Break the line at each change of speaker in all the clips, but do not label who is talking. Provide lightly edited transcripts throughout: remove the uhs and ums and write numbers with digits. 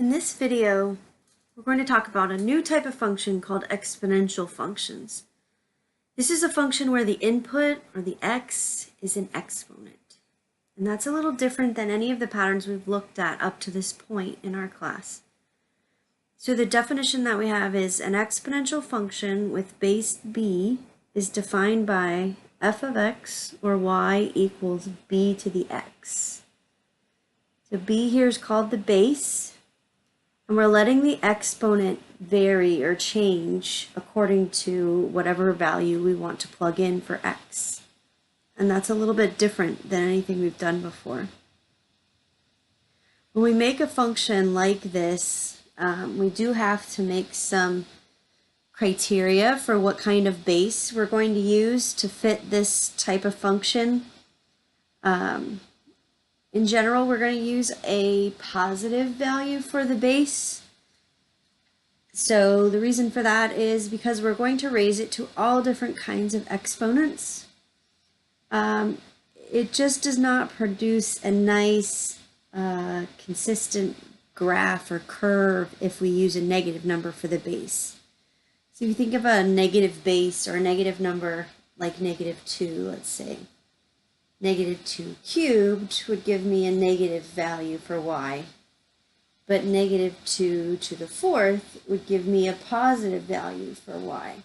In this video, we're going to talk about a new type of function called exponential functions. This is a function where the input, or the x, is an exponent. And that's a little different than any of the patterns we've looked at up to this point in our class. So the definition that we have is an exponential function with base b is defined by f of x, or y, equals b to the x. So b here is called the base, and we're letting the exponent vary or change according to whatever value we want to plug in for x. And that's a little bit different than anything we've done before. When we make a function like this, we do have to make some criteria for what kind of base we're going to use to fit this type of function. In general, we're going to use a positive value for the base. So the reason for that is because we're going to raise it to all different kinds of exponents. It just does not produce a nice, consistent graph or curve if we use a negative number for the base. So if you think of a negative base or a negative number like -2, let's say. -2 cubed would give me a negative value for y, but -2 to the fourth would give me a positive value for y.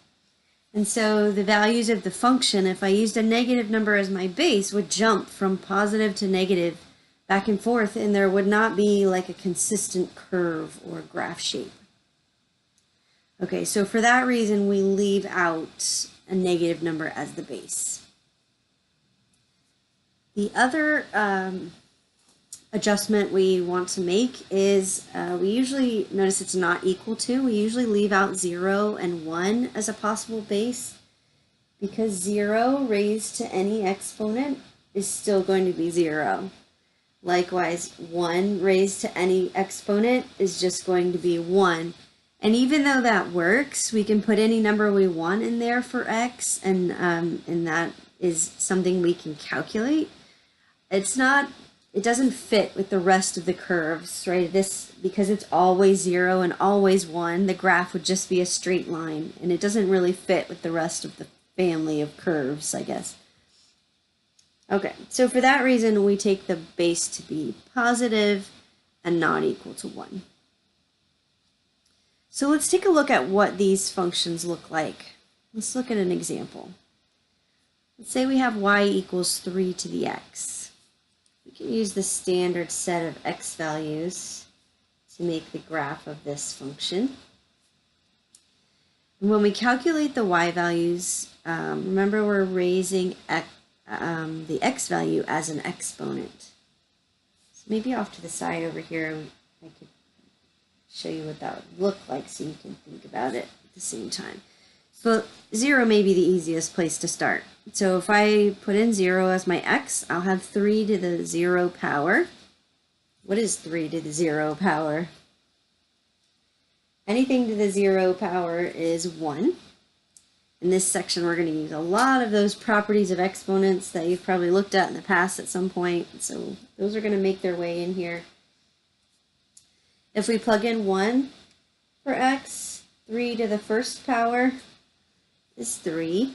And so the values of the function, if I used a negative number as my base, would jump from positive to negative back and forth, and there would not be like a consistent curve or graph shape. Okay, so for that reason, we leave out a negative number as the base. The other adjustment we want to make is we usually notice it's not equal to. We usually leave out 0 and 1 as a possible base, because 0 raised to any exponent is still going to be 0. Likewise, 1 raised to any exponent is just going to be 1. And even though that works, we can put any number we want in there for x, and that is something we can calculate. It doesn't fit with the rest of the curves, right? Because it's always 0 and always 1, the graph would just be a straight line, and it doesn't really fit with the rest of the family of curves, I guess. Okay, so for that reason, we take the base to be positive and not equal to 1. So let's take a look at what these functions look like. Let's look at an example. Let's say we have y equals 3 to the x. We can use the standard set of x values to make the graph of this function. And when we calculate the y values, remember we're raising the x value as an exponent. So maybe off to the side over here, I could show you what that would look like so you can think about it at the same time. So 0 may be the easiest place to start. So if I put in 0 as my x, I'll have 3 to the 0 power. What is 3 to the 0 power? Anything to the 0 power is 1. In this section, we're going to use a lot of those properties of exponents that you've probably looked at in the past at some point. So those are going to make their way in here. If we plug in 1 for x, 3 to the first power is 3.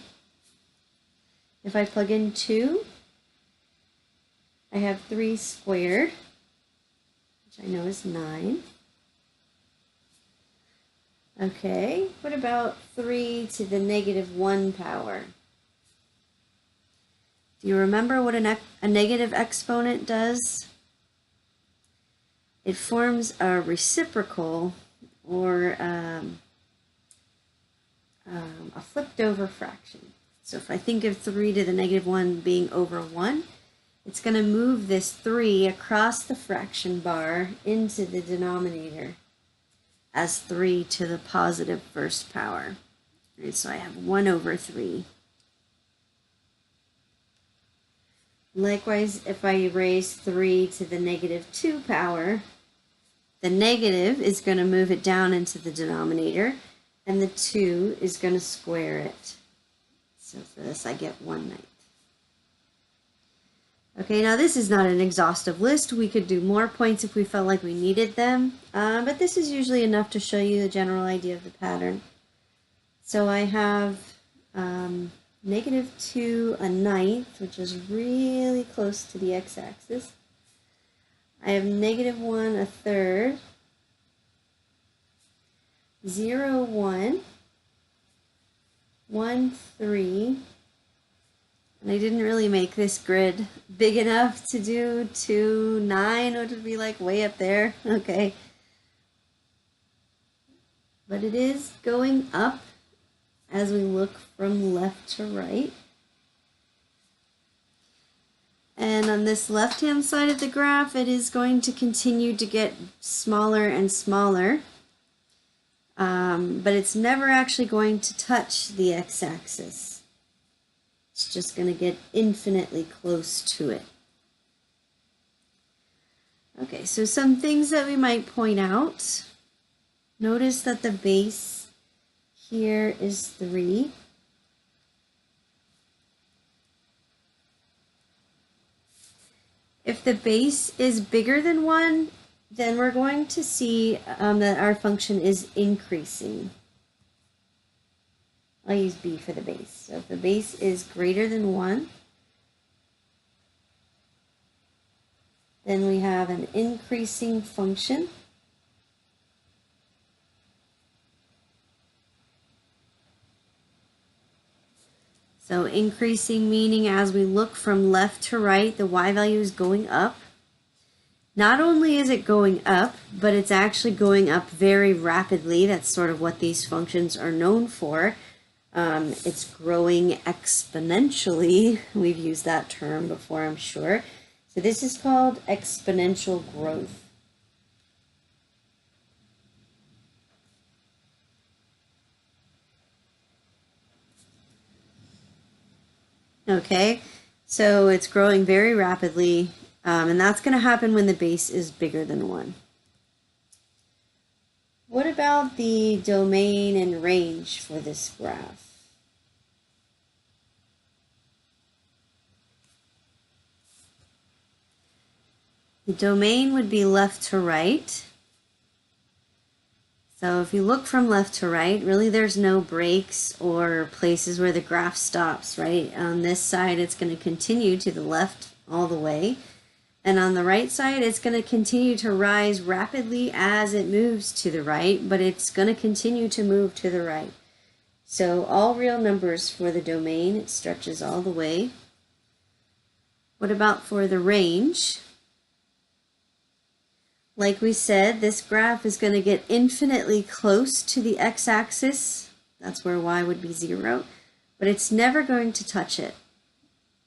If I plug in 2, I have 3 squared, which I know is 9. Okay, what about 3 to the -1 power? Do you remember what a negative exponent does? It forms a reciprocal, or a flipped over fraction. So if I think of 3 to the -1 being over 1, it's going to move this 3 across the fraction bar into the denominator as 3 to the positive first power. Right, so I have 1 over 3. Likewise, if I raise 3 to the -2 power, the negative is going to move it down into the denominator, and the 2 is going to square it. So for this, I get 1/9. Okay, now this is not an exhaustive list. We could do more points if we felt like we needed them, but this is usually enough to show you the general idea of the pattern. So I have -2/9, which is really close to the x-axis. I have -1/3, 0, 1, 1, 3, and I didn't really make this grid big enough to do 2, 9, which would be like way up there, okay. But it is going up as we look from left to right. And on this left-hand side of the graph, it is going to continue to get smaller and smaller. But it's never actually going to touch the x-axis. It's just going to get infinitely close to it. Okay, so some things that we might point out. Notice that the base here is 3. If the base is bigger than 1, then we're going to see that our function is increasing. I'll use b for the base. So if the base is greater than 1, then we have an increasing function. So increasing meaning as we look from left to right, the y value is going up. Not only is it going up, but it's actually going up very rapidly. That's sort of what these functions are known for. It's growing exponentially. We've used that term before, I'm sure. So this is called exponential growth. Okay, so it's growing very rapidly, and that's going to happen when the base is bigger than 1. What about the domain and range for this graph? The domain would be left to right. So if you look from left to right, really there's no breaks or places where the graph stops, right? On this side, it's going to continue to the left all the way. And on the right side, it's going to continue to rise rapidly as it moves to the right, but it's going to continue to move to the right. So all real numbers for the domain, it stretches all the way. What about for the range? Like we said, this graph is going to get infinitely close to the x-axis. That's where y would be 0, but it's never going to touch it.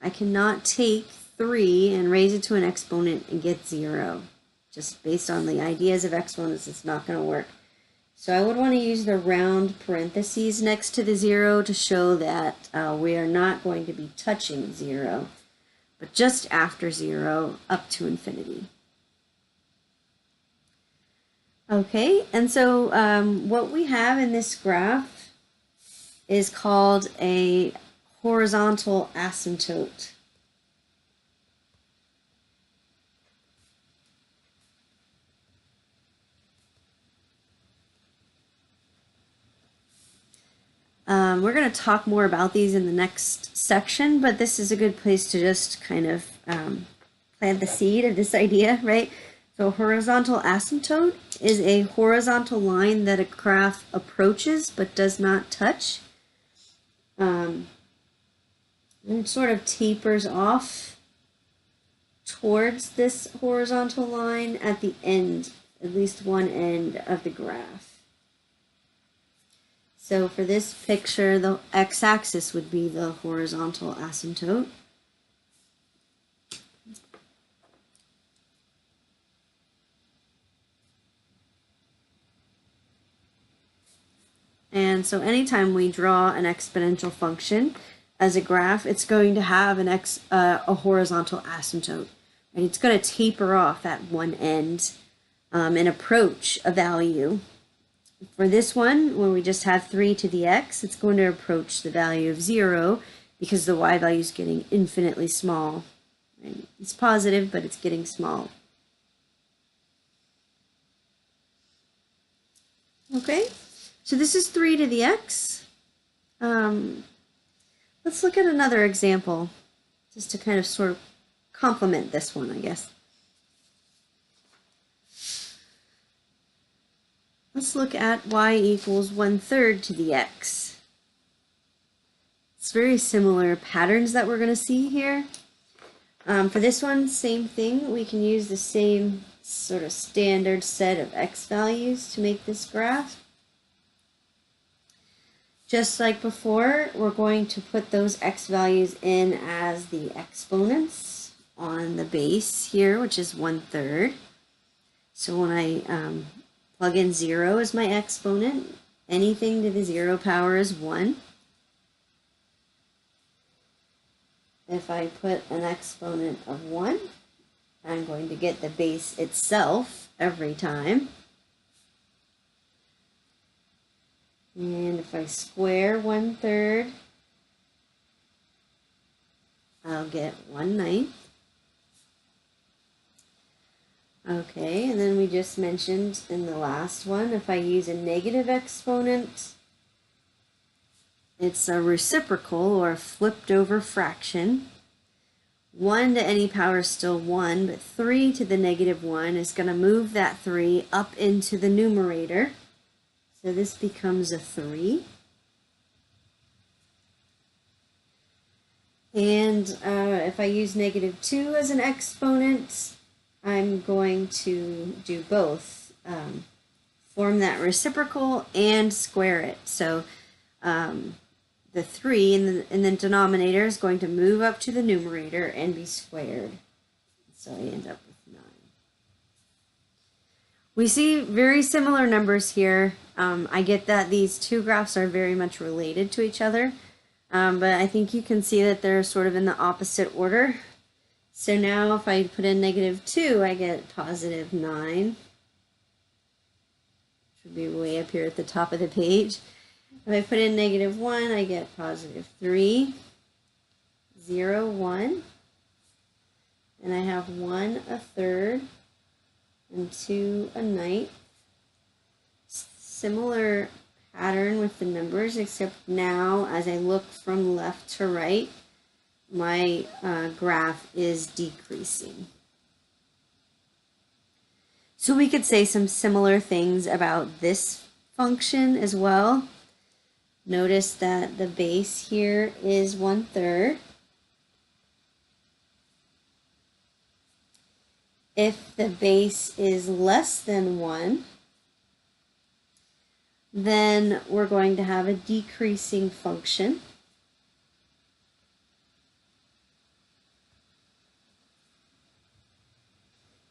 I cannot take 3 and raise it to an exponent and get 0. Just based on the ideas of exponents, it's not going to work. So I would want to use the round parentheses next to the 0 to show that we are not going to be touching 0, but just after 0 up to infinity. Okay, and so what we have in this graph is called a horizontal asymptote. We're going to talk more about these in the next section, but this is a good place to just kind of plant the seed of this idea, right? So horizontal asymptote is a horizontal line that a graph approaches but does not touch. And it sort of tapers off towards this horizontal line at the end, at least one end of the graph. So for this picture, the x-axis would be the horizontal asymptote. And so anytime we draw an exponential function as a graph, it's going to have a horizontal asymptote. And it's going to taper off at one end and approach a value. For this one, when we just have 3 to the x, it's going to approach the value of 0 because the y value is getting infinitely small. Right? It's positive, but it's getting small. Okay, so this is 3 to the x. Let's look at another example, just to kind of sort of complement this one, I guess. Let's look at y equals 1/3 to the x. It's very similar patterns that we're going to see here. For this one, same thing. We can use the same sort of standard set of x values to make this graph. Just like before, we're going to put those x values in as the exponents on the base here, which is 1/3. So when I plug in 0 as my exponent, anything to the 0 power is 1. If I put an exponent of 1, I'm going to get the base itself every time. And if I square 1/3, I'll get 1/9. Okay, and then we just mentioned in the last one, if I use a negative exponent, it's a reciprocal or a flipped over fraction. 1 to any power is still 1, but 3 to the -1 is going to move that 3 up into the numerator. So this becomes a 3. And if I use -2 as an exponent, I'm going to do both. Form that reciprocal and square it. So the 3 in the denominator is going to move up to the numerator and be squared. So I end up with 9. We see very similar numbers here. I get that these two graphs are very much related to each other, but I think you can see that they're sort of in the opposite order. So now if I put in -2, I get +9. Should be way up here at the top of the page. If I put in -1, I get +3, 0, 1. And I have 1 1/3 and 2 1/9. Similar pattern with the numbers, except now as I look from left to right, my graph is decreasing. So we could say some similar things about this function as well. Notice that the base here is 1/3. If the base is less than 1, then we're going to have a decreasing function.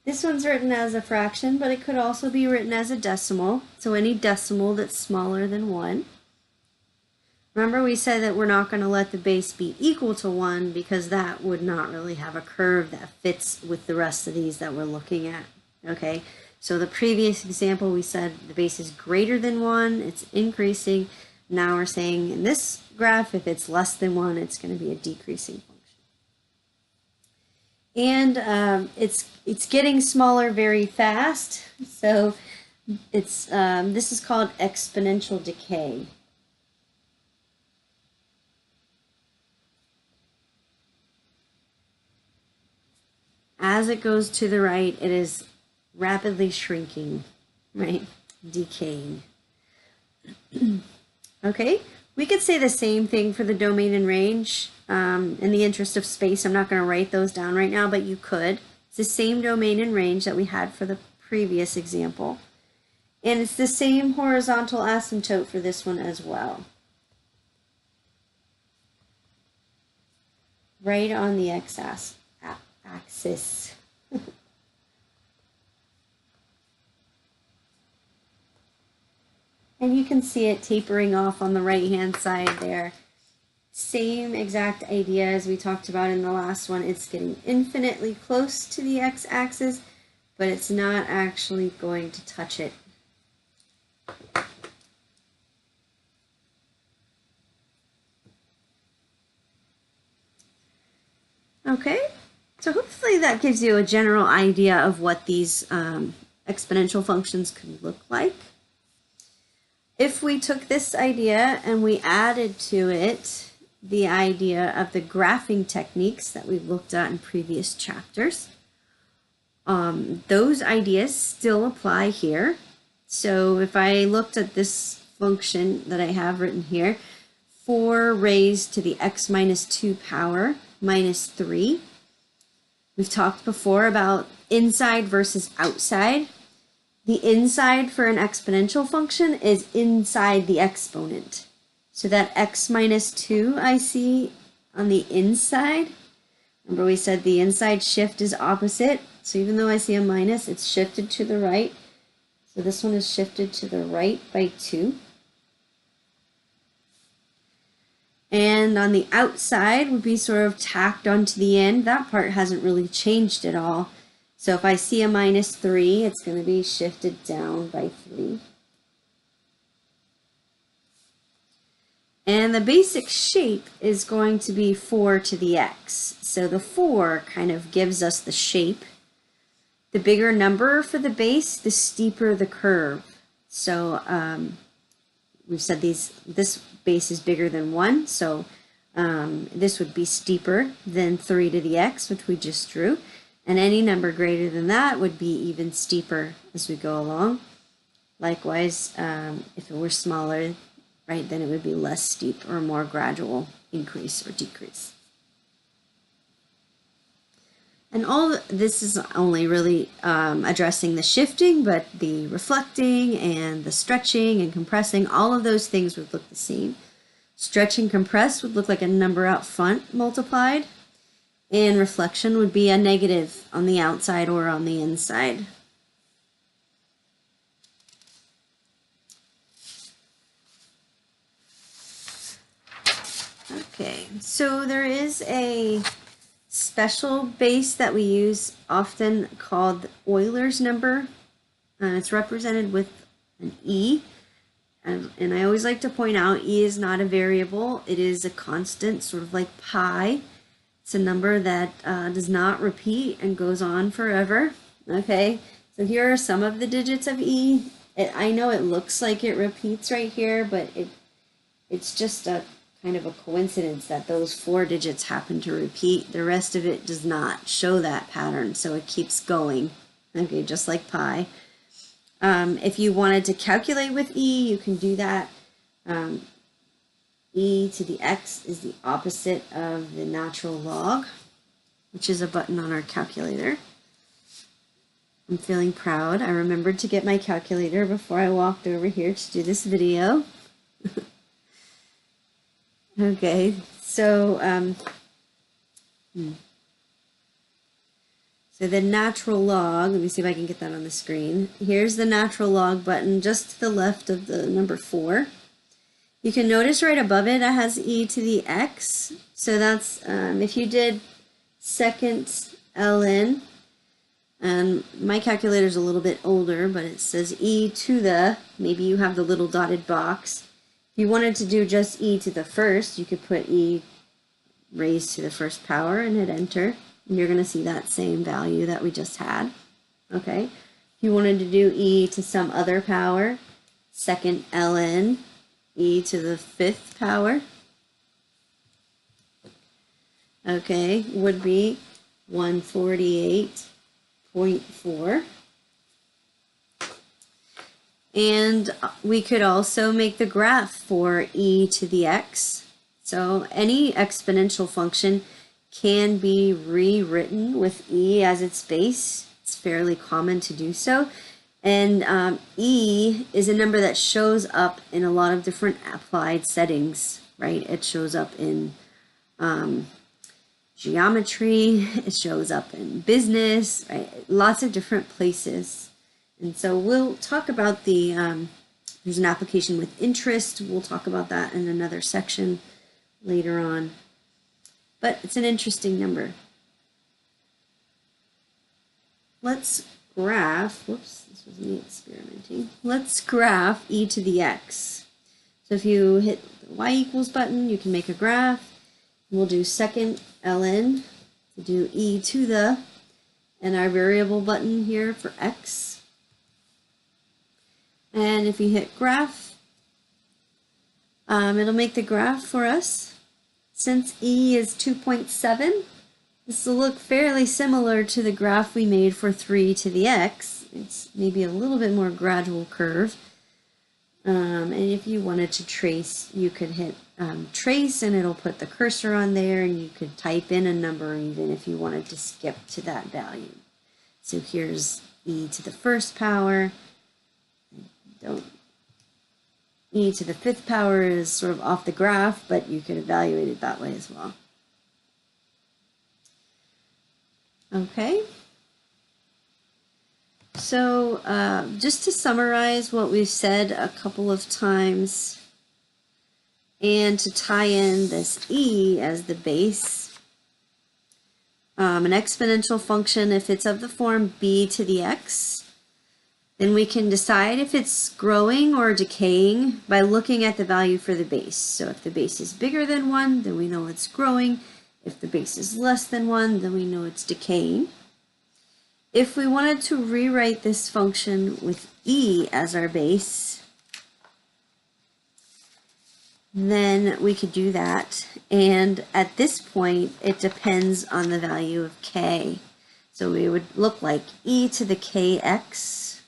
This one's written as a fraction, but it could also be written as a decimal. So any decimal that's smaller than 1. Remember we said that we're not going to let the base be equal to 1 because that would not really have a curve that fits with the rest of these that we're looking at. Okay, so the previous example we said the base is greater than 1, it's increasing. Now we're saying in this graph, if it's less than 1, it's going to be a decreasing function. And it's getting smaller very fast, so it's this is called exponential decay. As it goes to the right, it is rapidly shrinking, right? Decaying. Okay, we could say the same thing for the domain and range. In the interest of space, I'm not going to write those down right now, but you could. It's the same domain and range that we had for the previous example. And it's the same horizontal asymptote for this one as well. Right on the x-axis. And you can see it tapering off on the right-hand side there. Same exact idea as we talked about in the last one. It's getting infinitely close to the x-axis, but it's not actually going to touch it. Okay, so hopefully that gives you a general idea of what these exponential functions could look like. If we took this idea and we added to it the idea of the graphing techniques that we've looked at in previous chapters, those ideas still apply here. So if I looked at this function that I have written here, 4 raised to the x minus 2 power minus 3. We've talked before about inside versus outside. The inside for an exponential function is inside the exponent. So that x minus 2 I see on the inside, remember we said the inside shift is opposite. So even though I see a minus, it's shifted to the right. So this one is shifted to the right by 2. And on the outside would be sort of tacked onto the end. That part hasn't really changed at all. So if I see a minus 3, it's going to be shifted down by 3. And the basic shape is going to be 4 to the x. So the 4 kind of gives us the shape. The bigger number for the base, the steeper the curve. So we've said this base is bigger than 1, so this would be steeper than 3 to the x, which we just drew. And any number greater than that would be even steeper as we go along. Likewise, if it were smaller, right, then it would be less steep or more gradual increase or decrease. And all this is only really addressing the shifting, but the reflecting and the stretching and compressing, all of those things would look the same. Stretch and compress would look like a number out front multiplied, and reflection would be a negative on the outside or on the inside. Okay, so there is a special base that we use often called Euler's number, and it's represented with an E. And I always like to point out E is not a variable, it is a constant, sort of like pi. It's a number that does not repeat and goes on forever. Okay, so here are some of the digits of E. I know it looks like it repeats right here, but it's just a kind of a coincidence that those 4 digits happen to repeat. The rest of it does not show that pattern, so it keeps going. Okay, just like pi. If you wanted to calculate with E, you can do that. E to the x is the opposite of the natural log, which is a button on our calculator. I'm feeling proud. I remembered to get my calculator before I walked over here to do this video. Okay, so so the natural log, let me see if I can get that on the screen. Here's the natural log button just to the left of the number 4. You can notice right above it, it has e to the x. So that's, if you did second ln, and my calculator is a little bit older, but it says e to the, maybe you have the little dotted box. If you wanted to do just e to the first, you could put e raised to the first power and hit enter. And you're going to see that same value that we just had. Okay. If you wanted to do e to some other power, second ln, e to the 5th power, okay, would be 148.4. And we could also make the graph for e to the x. So any exponential function can be rewritten with e as its base. It's fairly common to do so. And e is a number that shows up in a lot of different applied settings, right? It shows up in geometry, it shows up in business, right? Lots of different places. And so we'll talk about the, there's an application with interest. We'll talk about that in another section later on. But it's an interesting number. Let's graph, whoops, this was me experimenting. Let's graph e to the x. So if you hit the y equals button, you can make a graph. We'll do second ln to do e to the, and our variable button here for x. And if you hit graph, it'll make the graph for us. Since e is 2.7, this will look fairly similar to the graph we made for 3 to the x. It's maybe a little bit more gradual curve. And if you wanted to trace, you could hit trace and it'll put the cursor on there, and you could type in a number even if you wanted to skip to that value. So here's e to the first power. E to the fifth power is sort of off the graph, but you could evaluate it that way as well. Okay. So just to summarize what we've said a couple of times, and to tie in this e as the base, an exponential function, if it's of the form b to the x, then we can decide if it's growing or decaying by looking at the value for the base. So if the base is bigger than 1, then we know it's growing. If the base is less than 1, then we know it's decaying. If we wanted to rewrite this function with e as our base, then we could do that. And at this point, it depends on the value of k. So we would look like e to the kx,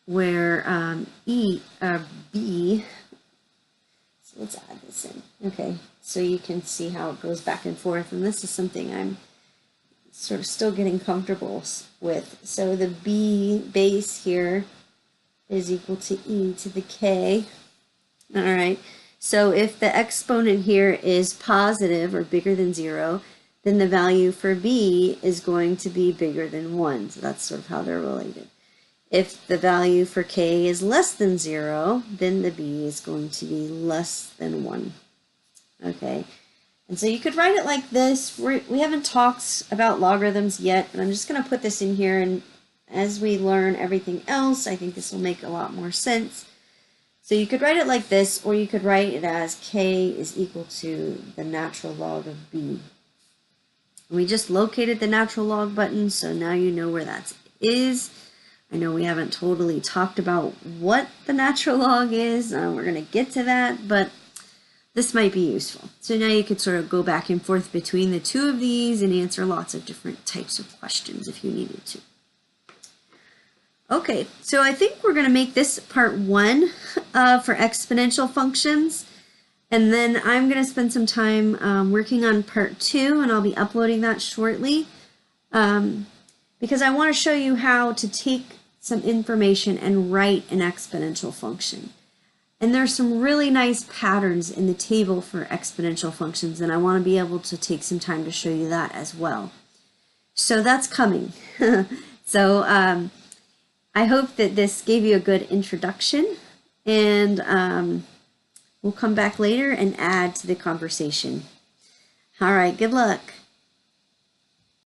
where b, so let's add this in. Okay, so you can see how it goes back and forth, and this is something I'm sort of still getting comfortable with. So the b base here is equal to e to the k. All right, so if the exponent here is positive or bigger than 0, then the value for b is going to be bigger than 1. So that's sort of how they're related. If the value for k is less than 0, then the b is going to be less than 1. Okay, and so you could write it like this. We haven't talked about logarithms yet, but I'm just going to put this in here, and as we learn everything else, I think this will make a lot more sense. So you could write it like this, or you could write it as k is equal to the natural log of b. We just located the natural log button, so now you know where that is. I know we haven't totally talked about what the natural log is. We're going to get to that, but this might be useful. So now you could sort of go back and forth between the two of these and answer lots of different types of questions if you needed to. Okay, so I think we're going to make this part 1 for exponential functions. And then I'm going to spend some time working on part 2, and I'll be uploading that shortly because I want to show you how to take some information and write an exponential function. And there's some really nice patterns in the table for exponential functions, and I want to be able to take some time to show you that as well. So that's coming. So I hope that this gave you a good introduction, and we'll come back later and add to the conversation. All right, good luck.